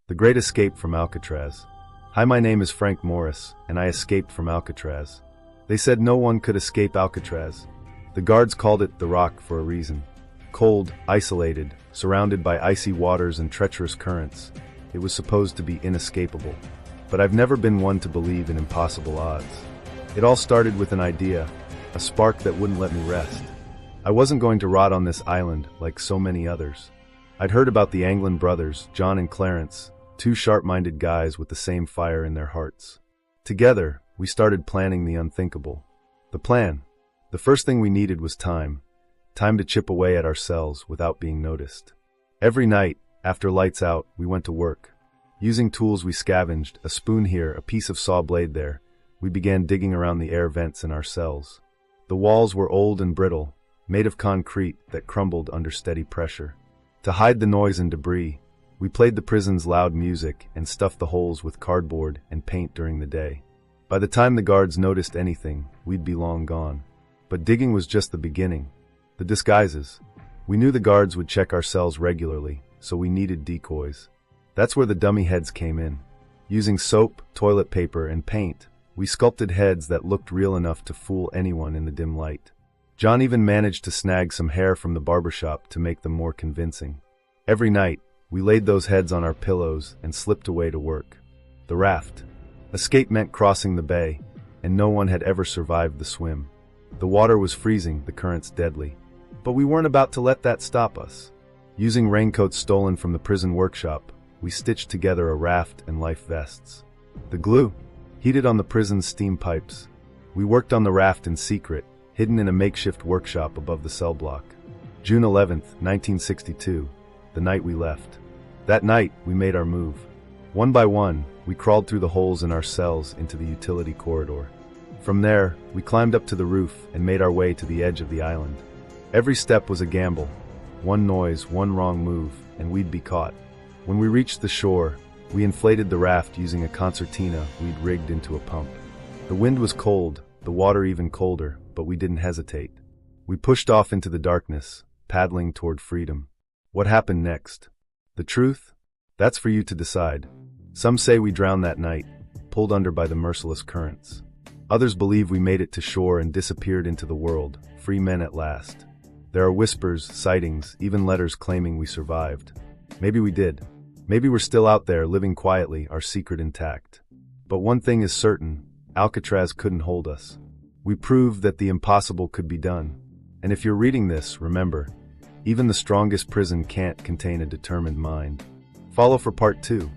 The Great Escape from Alcatraz. Hi, my name is Frank Morris, and I escaped from Alcatraz. They said no one could escape Alcatraz. The guards called it the Rock for a reason. Cold, isolated, surrounded by icy waters and treacherous currents, it was supposed to be inescapable. But I've never been one to believe in impossible odds. It all started with an idea, a spark that wouldn't let me rest. I wasn't going to rot on this island like so many others. I'd heard about the Anglin brothers, John and Clarence, two sharp-minded guys with the same fire in their hearts. Together, we started planning the unthinkable. The plan. The first thing we needed was time. Time to chip away at our cells without being noticed. Every night, after lights out, we went to work. Using tools we scavenged, a spoon here, a piece of saw blade there, we began digging around the air vents in our cells. The walls were old and brittle, made of concrete that crumbled under steady pressure. To hide the noise and debris, we played the prison's loud music and stuffed the holes with cardboard and paint during the day. By the time the guards noticed anything, we'd be long gone. But digging was just the beginning. The disguises. We knew the guards would check our cells regularly, so we needed decoys. That's where the dummy heads came in. Using soap, toilet paper, and paint, we sculpted heads that looked real enough to fool anyone in the dim light. John even managed to snag some hair from the barbershop to make them more convincing. Every night, we laid those heads on our pillows and slipped away to work. The raft. Escape meant crossing the bay, and no one had ever survived the swim. The water was freezing, the currents deadly. But we weren't about to let that stop us. Using raincoats stolen from the prison workshop, we stitched together a raft and life vests. The glue, heated on the prison's steam pipes. We worked on the raft in secret, hidden in a makeshift workshop above the cell block. June 11th, 1962. The night we left. That night, we made our move. One by one, we crawled through the holes in our cells into the utility corridor. From there, we climbed up to the roof and made our way to the edge of the island. Every step was a gamble. One noise, one wrong move, and we'd be caught. When we reached the shore, we inflated the raft using a concertina we'd rigged into a pump. The wind was cold, the water even colder, but we didn't hesitate. We pushed off into the darkness, paddling toward freedom. What happened next? The truth? That's for you to decide. Some say we drowned that night, pulled under by the merciless currents. Others believe we made it to shore and disappeared into the world, free men at last. There are whispers, sightings, even letters claiming we survived. Maybe we did. Maybe we're still out there, living quietly, our secret intact. But one thing is certain, Alcatraz couldn't hold us. We proved that the impossible could be done. And if you're reading this, remember, even the strongest prison can't contain a determined mind. Follow for part 2.